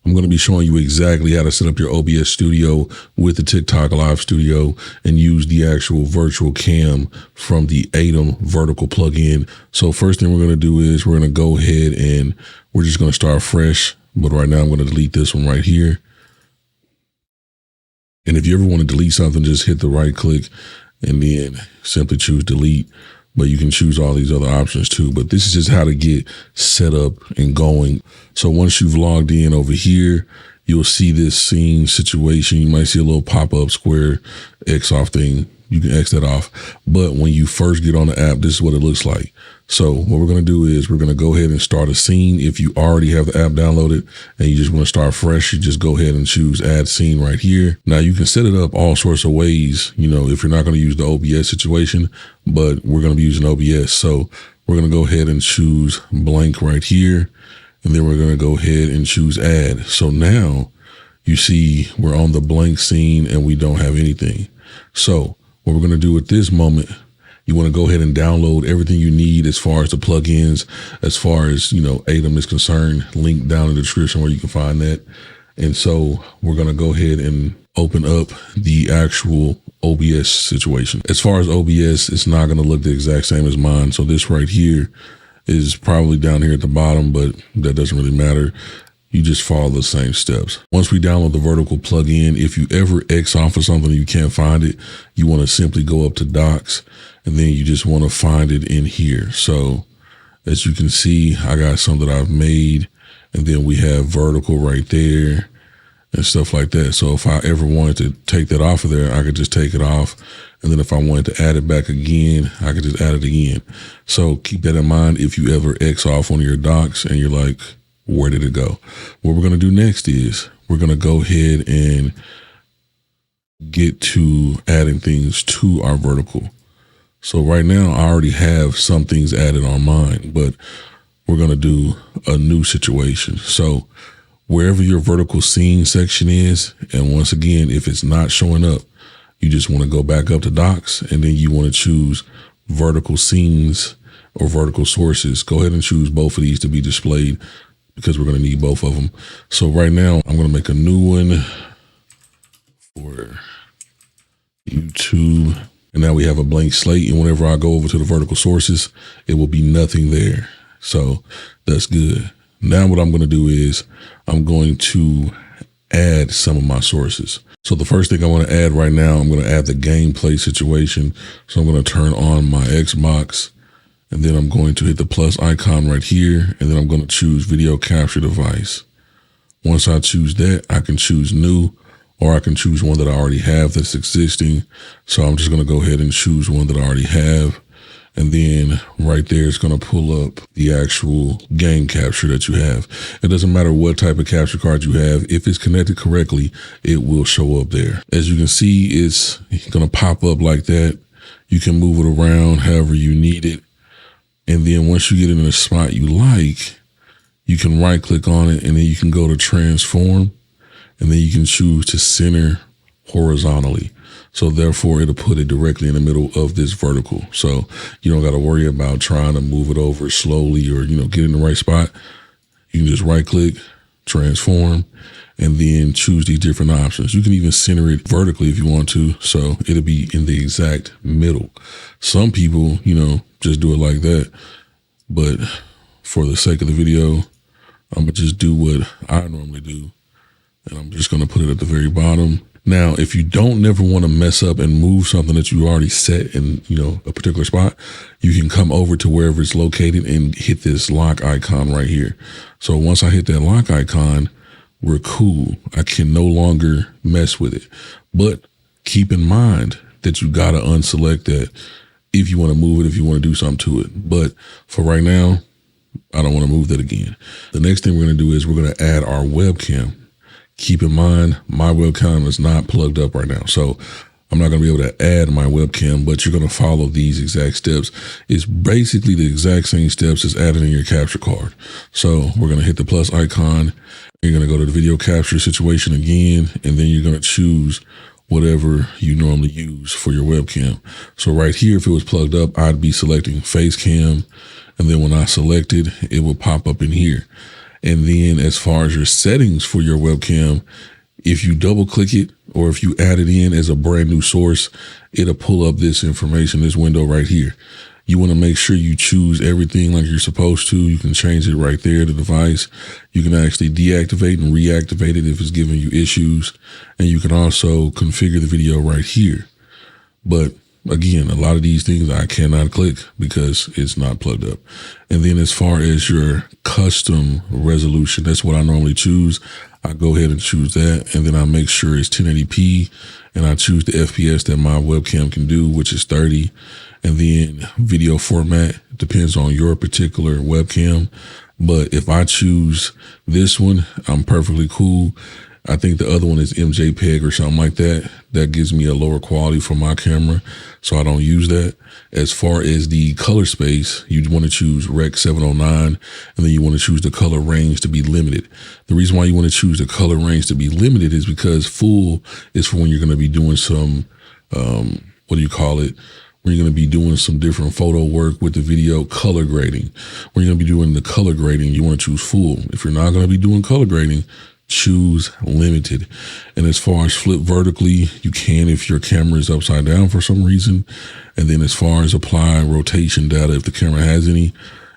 I'm going to be showing you exactly how to set up your OBS studio with the TikTok Live Studio and use the actual virtual cam from the Atom vertical plugin. So first thing we're going to do is we're going to go ahead and we're just going to start fresh. But right now I'm going to delete this one right here. And if you ever want to delete something, just hit the right click and then simply choose delete. But you can choose all these other options too. But this is just how to get set up and going. So once you've logged in over here, you'll see this scene situation. You might see a little pop-up square X off thing. You can X that off. But when you first get on the app, this is what it looks like. So what we're going to do is we're going to go ahead and start a scene. If you already have the app downloaded and you just want to start fresh, you just go ahead and choose add scene right here. Now you can set it up all sorts of ways, you know, if you're not going to use the OBS situation, but we're going to be using OBS. So we're going to go ahead and choose blank right here. And then we're going to go ahead and choose add. So now you see we're on the blank scene and we don't have anything. So what we're going to do at this moment, you want to go ahead and download everything you need as far as the plugins, as far as, you know, Atom is concerned, link down in the description where you can find that. And so we're going to go ahead and open up the actual OBS situation. As far as OBS, it's not going to look the exact same as mine. So this right here is probably down here at the bottom, but that doesn't really matter. You just follow the same steps. Once we download the vertical plugin, if you ever X off of something and you can't find it, you want to simply go up to docs and then you just want to find it in here. So as you can see, I got some that I've made and then we have vertical right there and stuff like that. So if I ever wanted to take that off of there, I could just take it off. And then if I wanted to add it back again, I could just add it again. So keep that in mind if you ever X off one of your docs and you're like, where did it go? What we're going to do next is we're going to go ahead and get to adding things to our vertical. So right now I already have some things added on mine, but we're going to do a new situation. So wherever your vertical scene section is, and once again, if it's not showing up, you just want to go back up to docs and then you want to choose vertical scenes or vertical sources. Go ahead and choose both of these to be displayed because we're going to need both of them. So right now I'm going to make a new one for YouTube. And now we have a blank slate. And whenever I go over to the vertical sources, it will be nothing there. So that's good. Now what I'm going to do is I'm going to add some of my sources. So the first thing I want to add right now, I'm going to add the gameplay situation. So I'm going to turn on my Xbox. And then I'm going to hit the plus icon right here. And then I'm going to choose video capture device. Once I choose that, I can choose new, or I can choose one that I already have that's existing. So I'm just going to go ahead and choose one that I already have. And then right there, it's going to pull up the actual game capture that you have. It doesn't matter what type of capture card you have. If it's connected correctly, it will show up there. As you can see, it's going to pop up like that. You can move it around however you need it. And then once you get it in a spot you like, you can right click on it and then you can go to transform and then you can choose to center horizontally. So therefore it'll put it directly in the middle of this vertical. So you don't got to worry about trying to move it over slowly or, you know, get in the right spot. You can just right click, transform, and then choose these different options. You can even center it vertically if you want to. So it'll be in the exact middle. Some people, you know, just do it like that. But for the sake of the video, I'm gonna just do what I normally do. And I'm just gonna put it at the very bottom. Now, if you don't never want to mess up and move something that you already set in, you know, a particular spot, you can come over to wherever it's located and hit this lock icon right here. So once I hit that lock icon, we're cool. I can no longer mess with it. But keep in mind that you gotta unselect that if you want to move it, if you want to do something to it. But for right now, I don't want to move that again. The next thing we're going to do is we're going to add our webcam. Keep in mind, my webcam is not plugged up right now. So I'm not going to be able to add my webcam, but you're going to follow these exact steps. It's basically the exact same steps as adding in your capture card. So we're going to hit the plus icon. You're going to go to the video capture situation again, and then you're going to choose whatever you normally use for your webcam. So right here, if it was plugged up, I'd be selecting face cam. And then when I select it, it will pop up in here. And then as far as your settings for your webcam, if you double click it or if you add it in as a brand new source, it'll pull up this information, this window right here. You want to make sure you choose everything like you're supposed to. You can change it right there, the device. You can actually deactivate and reactivate it if it's giving you issues. And you can also configure the video right here. But again, a lot of these things I cannot click because it's not plugged up. And then as far as your custom resolution, that's what I normally choose. I go ahead and choose that, and then I make sure it's 1080p, and I choose the FPS that my webcam can do, which is 30. And then video format depends on your particular webcam. But if I choose this one, I'm perfectly cool. I think the other one is MJPEG or something like that. That gives me a lower quality for my camera, so I don't use that. As far as the color space, you want to choose Rec 709, and then you want to choose the color range to be limited. The reason why you want to choose the color range to be limited is because full is for when you're going to be doing some, what do you call it? When you're going to be doing some different photo work with the video. Color grading. When you're going to be doing the color grading, you want to choose full. If you're not going to be doing color grading, choose limited. And as far as flip vertically, you can if your camera is upside down for some reason. And then as far as apply rotation data, if the camera has any,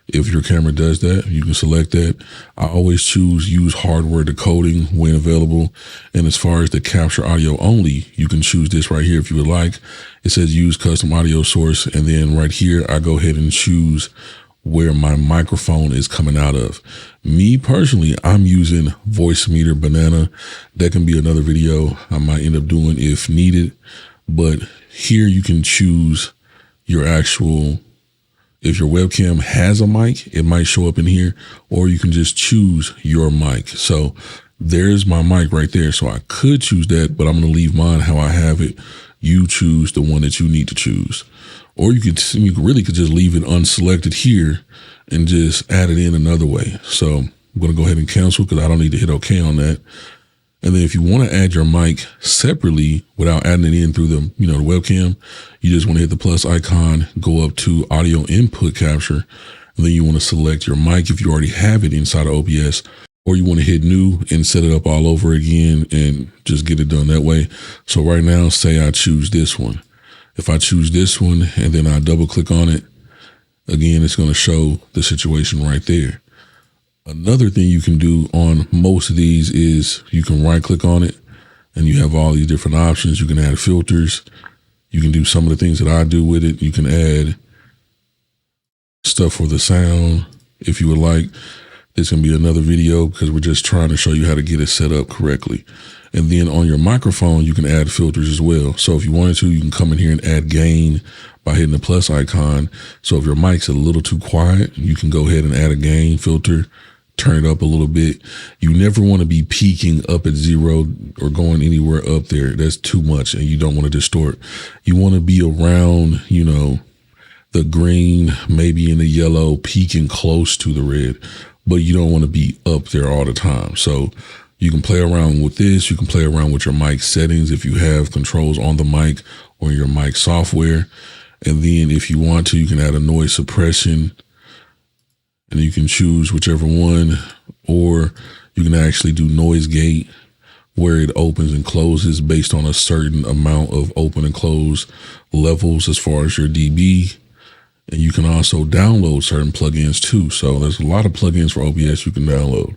if your camera does that, you can select that. I always choose use hardware decoding when available. And as far as the capture audio only, you can choose this right here if you would like. It says use custom audio source. And then right here, I go ahead and choose where my microphone is coming out of. Me personally, I'm using Voicemeeter Banana. That can be another video I might end up doing if needed. But here you can choose your actual, if your webcam has a mic, it might show up in here, or you can just choose your mic. So there's my mic right there. So I could choose that, but I'm going to leave mine how I have it. You choose the one that you need to choose. Or you really could just leave it unselected here and just add it in another way. So I'm going to go ahead and cancel because I don't need to hit OK on that. And then if you want to add your mic separately without adding it in through the, the webcam, you just want to hit the plus icon, go up to audio input capture, and then you want to select your mic if you already have it inside of OBS, or you want to hit new and set it up all over again and just get it done that way. So right now, say I choose this one. If I choose this one and then I double click on it, again, it's going to show the situation right there. Another thing you can do on most of these is you can right click on it and you have all these different options. You can add filters. You can do some of the things that I do with it. You can add stuff for the sound if you would like. This can be another video because we're just trying to show you how to get it set up correctly. And then on your microphone, you can add filters as well. So if you wanted to, you can come in here and add gain by hitting the plus icon. So if your mic's a little too quiet, you can go ahead and add a gain filter, turn it up a little bit. You never want to be peaking up at 0 or going anywhere up there. That's too much and you don't want to distort. You want to be around, the green, maybe in the yellow, peaking close to the red, but you don't want to be up there all the time. So you can play around with this. You can play around with your mic settings if you have controls on the mic or your mic software. And then if you want to, you can add a noise suppression and you can choose whichever one, or you can actually do noise gate where it opens and closes based on a certain amount of open and close levels as far as your dB. And you can also download certain plugins too. So there's a lot of plugins for OBS you can download.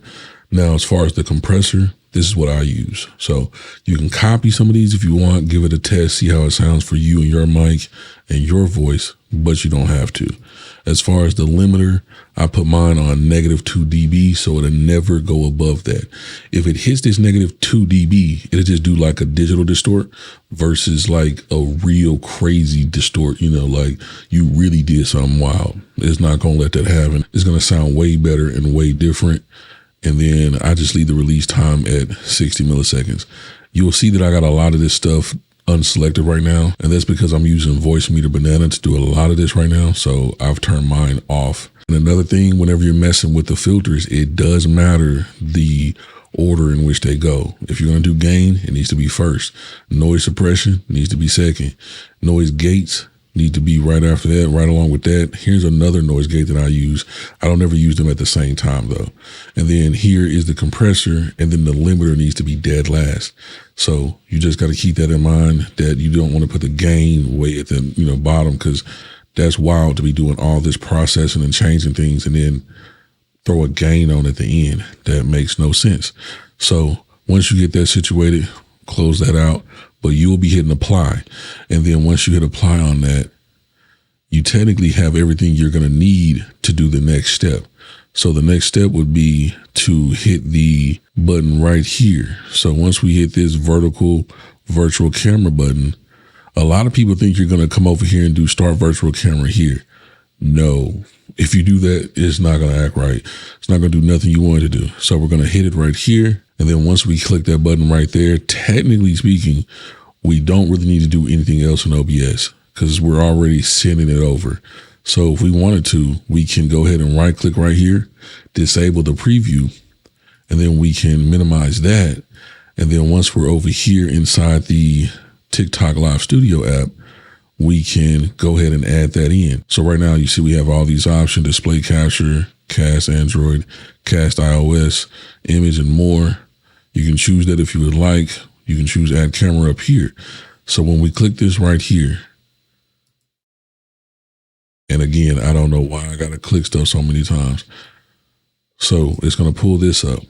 Now, as far as the compressor, this is what I use. So you can copy some of these if you want, give it a test, see how it sounds for you and your mic and your voice, but you don't have to. As far as the limiter, I put mine on -2 dB, so it'll never go above that. If it hits this -2 dB, it'll just do like a digital distort versus like a real crazy distort, like you really did something wild. It's not going to let that happen. It's going to sound way better and way different. And then I just leave the release time at 60 milliseconds. You'll see that I got a lot of this stuff unselected right now. And that's because I'm using Voicemeeter Banana to do a lot of this right now. So I've turned mine off. And another thing, whenever you're messing with the filters, it does matter the order in which they go. If you're going to do gain, it needs to be first. Noise suppression needs to be second. Noise gates need to be right after that, right along with that. Here's another noise gate that I use. I don't ever use them at the same time though. And then here is the compressor, and then the limiter needs to be dead last. So you just got to keep that in mind, that you don't want to put the gain way at the bottom, because that's wild to be doing all this processing and changing things and then throw a gain on at the end. That makes no sense. So once you get that situated, close that out, but you will be hitting apply. And then once you hit apply on that, you technically have everything you're going to need to do the next step. So the next step would be to hit the button right here. So once we hit this vertical virtual camera button, a lot of people think you're going to come over here and do start virtual camera here. No, if you do that, it's not going to act right. It's not going to do nothing you want it to do. So we're going to hit it right here. And then once we click that button right there, technically speaking, we don't really need to do anything else in OBS because we're already sending it over. So if we wanted to, we can go ahead and right click right here, disable the preview, and then we can minimize that. And then once we're over here inside the TikTok Live Studio app, we can go ahead and add that in. So right now you see we have all these options: display capture, cast Android, cast iOS, image, and more. You can choose that if you would like. You can choose add camera up here. So when we click this right here, and again, I don't know why I got to click stuff so many times. So it's going to pull this up.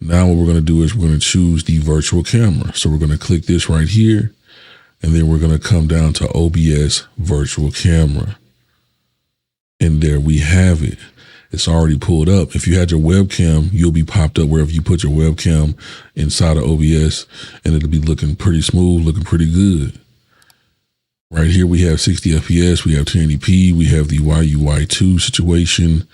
Now what we're going to do is we're going to choose the virtual camera. So we're going to click this right here, and then we're going to come down to OBS virtual camera. And there we have it. It's already pulled up. If you had your webcam, you'll be popped up wherever you put your webcam inside of OBS, and it'll be looking pretty smooth, looking pretty good. Right here, we have 60 FPS, we have 1080p, we have the YUY2 situation.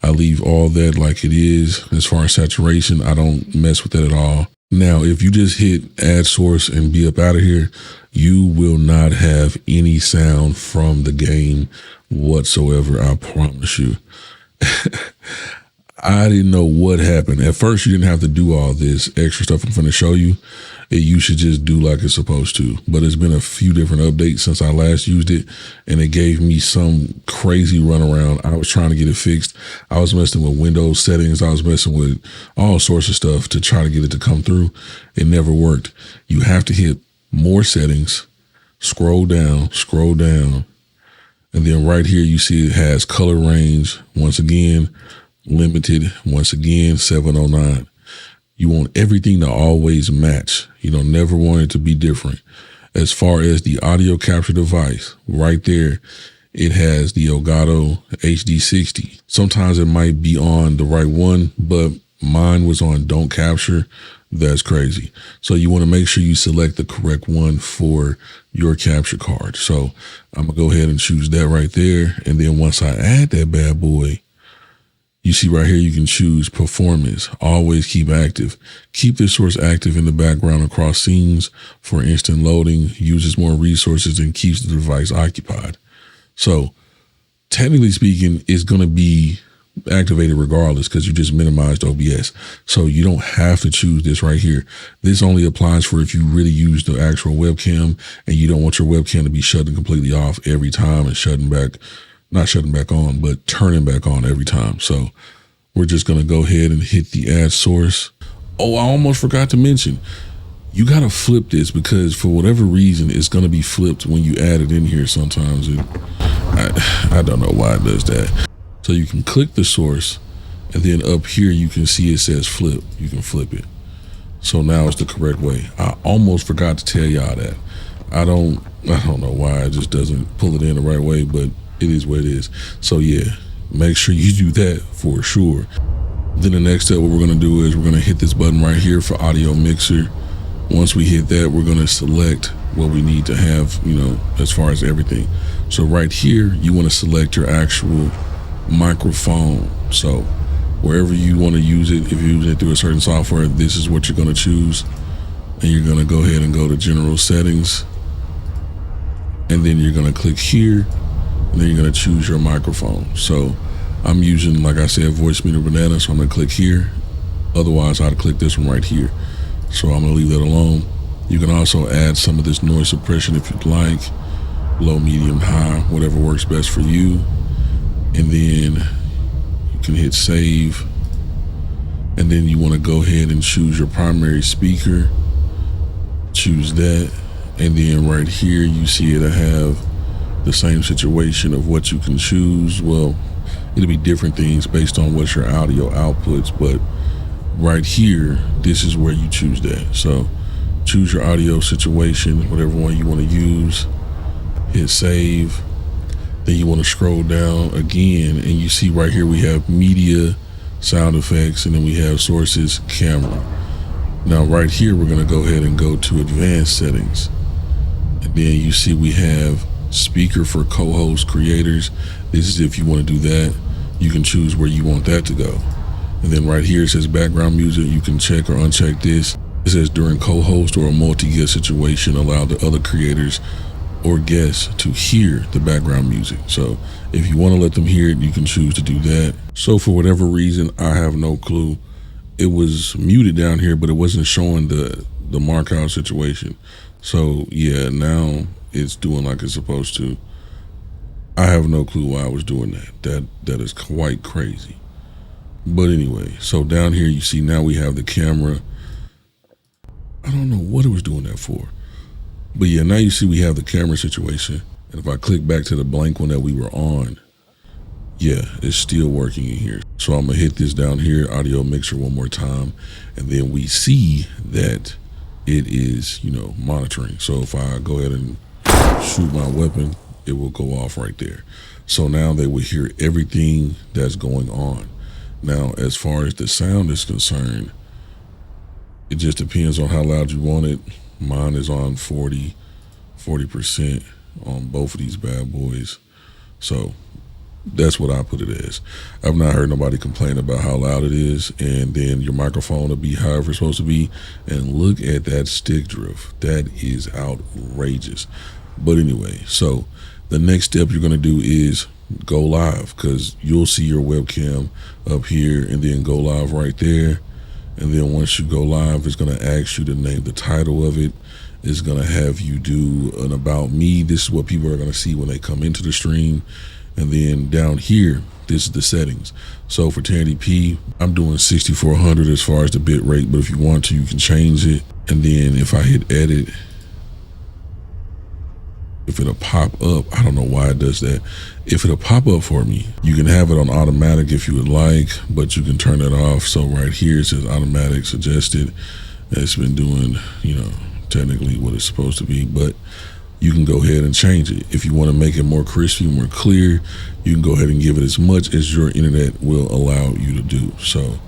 I leave all that like it is. As far as saturation, I don't mess with that at all. Now, if you just hit add source and be up out of here, you will not have any sound from the game whatsoever, I promise you. I didn't know what happened. At first, you didn't have to do all this extra stuff I'm going to show you. You should just do like it's supposed to. But it's been a few different updates since I last used it, and it gave me some crazy runaround. I was trying to get it fixed. I was messing with Windows settings. I was messing with all sorts of stuff to try to get it to come through. It never worked. You have to hit more settings, scroll down, and then right here you see it has color range. Once again, limited. Once again, 709. You want everything to always match. You don't never want it to be different. As far as the audio capture device, right there, it has the Elgato HD60. Sometimes it might be on the right one, but mine was on don't capture. That's crazy. So you want to make sure you select the correct one for your capture card. So I'm gonna go ahead and choose that right there. And then once I add that bad boy, you see right here, you can choose performance, always keep active. Keep this source active in the background across scenes for instant loading, uses more resources, and keeps the device occupied. So technically speaking, it's going to be activated regardless because you just minimized OBS. So you don't have to choose this right here. This only applies for if you really use the actual webcam and you don't want your webcam to be shutting completely off every time and not shutting back on, but turning back on every time. So we're just going to go ahead and hit the add source. Oh, I almost forgot to mention, you got to flip this because for whatever reason, it's going to be flipped when you add it in here sometimes. I don't know why it does that. So you can click the source, and then up here you can see it says flip. You can flip it. So now it's the correct way. I almost forgot to tell y'all that. I don't know why it just doesn't pull it in the right way, but it is what it is. So yeah, make sure you do that for sure. Then the next step, what we're going to do is we're going to hit this button right here for audio mixer. Once we hit that, we're going to select what we need to have, as far as everything. So right here, you want to select your actual microphone. So wherever you want to use it, if you use it through a certain software, this is what you're going to choose. And you're going to go ahead and go to general settings. And then you're going to click here. And then you're going to choose your microphone. So I'm using, like I said, Voicemeeter Banana. So I'm going to click here. Otherwise, I'd click this one right here. So I'm going to leave that alone. You can also add some of this noise suppression if you'd like. low, medium, high, whatever works best for you. And then you can hit save. And then you want to go ahead and choose your primary speaker. Choose that. And then right here, you see it'll have the same situation of what you can choose. Well, it'll be different things based on what your audio outputs, but right here, this is where you choose that. So choose your audio situation, whatever one you want to use, hit save. Then you want to scroll down again, and you see right here we have media, sound effects, and then we have sources, camera. Now right here, we're going to go ahead and go to advanced settings. And then you see we have speaker for co-host creators. This is if you want to do that. You can choose where you want that to go. And then right here it says background music. You can check or uncheck this. It says during co-host or a multi-guest situation, allow the other creators or guests to hear the background music. So if you want to let them hear it, you can choose to do that. So for whatever reason, I have no clue, it was muted down here, but it wasn't showing the mark out situation. So yeah, now it's doing like it's supposed to. I have no clue why I was doing that. That is quite crazy. But anyway, so down here you see now we have the camera. I don't know what it was doing that for. But yeah, now you see we have the camera situation. And if I click back to the blank one that we were on, yeah, it's still working in here. So I'm gonna hit this down here, audio mixer one more time. And then we see that it is, monitoring. So if I go ahead and shoot my weapon, it will go off right there. So now they will hear everything that's going on. Now, as far as the sound is concerned, it just depends on how loud you want it. Mine is on 40% on both of these bad boys. So that's what I put it as. I've not heard nobody complain about how loud it is. And then your microphone will be however it's supposed to be. And look at that stick drift. That is outrageous. But anyway, so the next step you're going to do is go live, because you'll see your webcam up here and then go live right there. And then once you go live, it's going to ask you to name the title of it. It's going to have you do an about me. This is what people are going to see when they come into the stream. And then down here, this is the settings. So for 1080p, I'm doing 6400 as far as the bit rate, but if you want to, you can change it. And then if I hit edit, if it'll pop up, I don't know why it does that. If it'll pop up for me, you can have it on automatic if you would like, but you can turn it off. So right here it says automatic suggested. It's been doing, technically what it's supposed to be, but you can go ahead and change it. If you want to make it more crispy, more clear, you can go ahead and give it as much as your internet will allow you to do. So,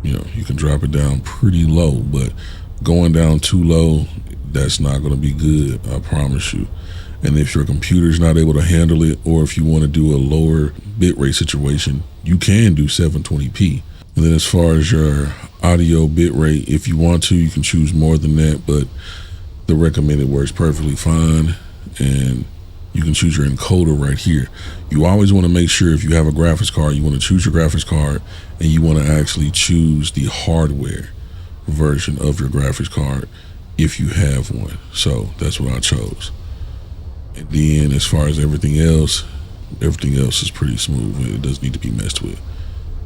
you can drop it down pretty low, but going down too low, that's not going to be good, I promise you. And if your computer's not able to handle it, or if you want to do a lower bitrate situation, you can do 720p. And then as far as your audio bitrate, if you want to, you can choose more than that, but the recommended works perfectly fine. And you can choose your encoder right here. You always want to make sure if you have a graphics card, you want to choose your graphics card, and you want to actually choose the hardware version of your graphics card if you have one. So that's what I chose. And then as far as everything else is pretty smooth. It doesn't need to be messed with.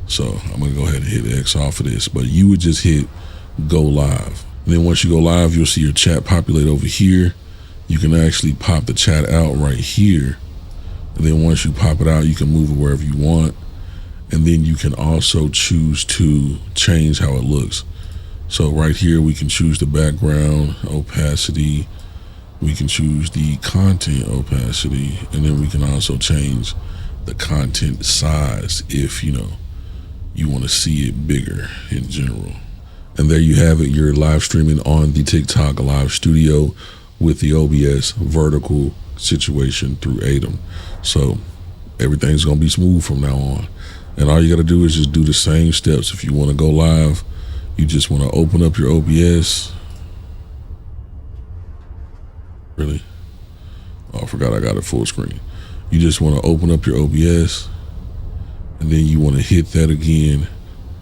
So I'm going to go ahead and hit X off of this, but you would just hit go live. And then once you go live, you'll see your chat populate over here. You can actually pop the chat out right here. And then once you pop it out, you can move it wherever you want. And then you can also choose to change how it looks. So right here, we can choose the background opacity. We can choose the content opacity, and then we can also change the content size if, you want to see it bigger in general. And there you have it. You're live streaming on the TikTok Live Studio with the OBS vertical situation through ATEM. So everything's going to be smooth from now on. And all you got to do is just do the same steps. If you want to go live, you just want to open up your OBS. Really? Oh, I forgot I got it full screen. You just want to open up your OBS, and then you want to hit that again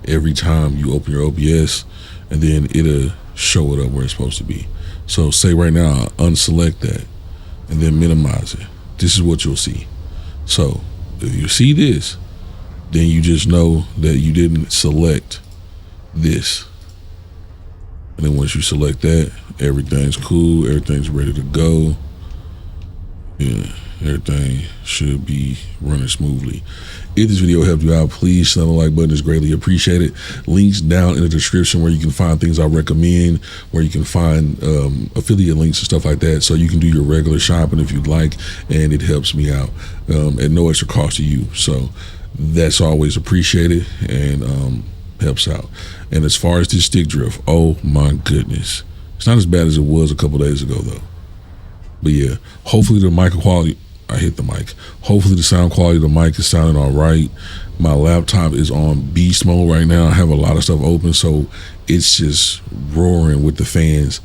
every time you open your OBS, and then it'll show it up where it's supposed to be. So say right now, unselect that, and then minimize it. this is what you'll see. So if you see this, then you just know that you didn't select this. And then once you select that, everything's cool, everything's ready to go. Yeah, everything should be running smoothly. If this video helped you out, please slam the like button. It's greatly appreciated. Links down in the description where you can find things I recommend, where you can find affiliate links and stuff like that, so you can do your regular shopping if you'd like, and it helps me out at no extra cost to you. So that's always appreciated and helps out. And as far as this stick drift, oh my goodness, it's not as bad as it was a couple days ago though. But yeah, hopefully the mic quality, I hit the mic. Hopefully the sound quality of the mic is sounding all right. My laptop is on beast mode right now. I have a lot of stuff open, so it's just roaring with the fans.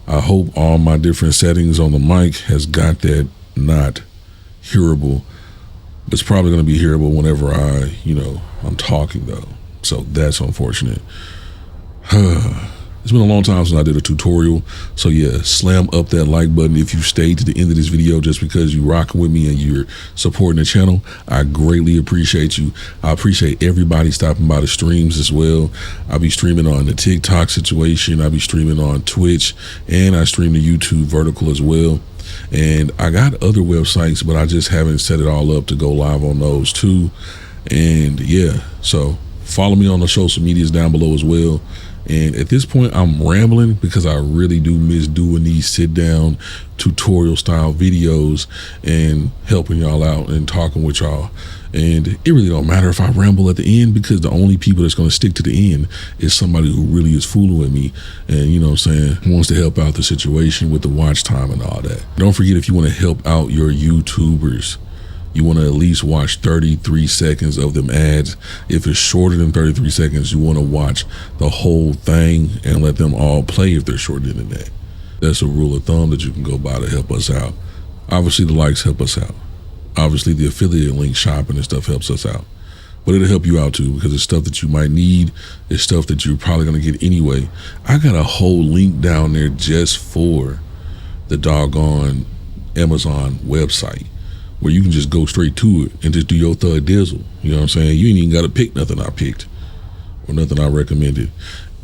I hope all my different settings on the mic has got that not hearable. It's probably gonna be hearable whenever I'm talking though. So that's unfortunate. It's been a long time since I did a tutorial. So yeah, slam up that like button if you stayed to the end of this video just because you rocking with me and you're supporting the channel. I greatly appreciate you. I appreciate everybody stopping by the streams as well. I'll be streaming on the TikTok situation. I'll be streaming on Twitch, and I stream the YouTube vertical as well. And I got other websites, but I just haven't set it all up to go live on those too. And yeah, so follow me on the social medias down below as well. And at this point, I'm rambling because I really do miss doing these sit down tutorial style videos and helping y'all out and talking with y'all. And it really don't matter if I ramble at the end, because the only people that's going to stick to the end is somebody who really is fooling with me and, you know what I'm saying, wants to help out the situation with the watch time and all that. Don't forget, if you want to help out your YouTubers, you want to at least watch 33 seconds of them ads. If it's shorter than 33 seconds, you want to watch the whole thing and let them all play if they're shorter than that. That's a rule of thumb that you can go by to help us out. Obviously, the likes help us out. Obviously, the affiliate link shopping and stuff helps us out. But it'll help you out too, because it's stuff that you might need. It's stuff that you're probably going to get anyway. I got a whole link down there just for the doggone Amazon website, where you can just go straight to it and just do your thug dizzle. You know what I'm saying? You ain't even got to pick nothing I picked or nothing I recommended.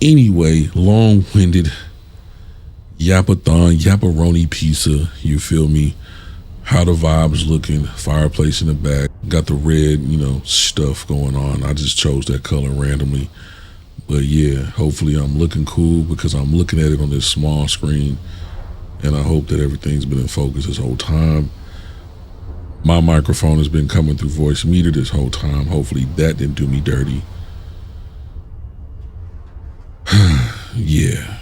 Anyway, long-winded yapathon, yaparoni pizza, you feel me? How the vibes looking, fireplace in the back, got the red, stuff going on. I just chose that color randomly. But yeah, hopefully I'm looking cool because I'm looking at it on this small screen, and I hope that everything's been in focus this whole time. My microphone has been coming through Voicemeeter this whole time. Hopefully that didn't do me dirty. Yeah.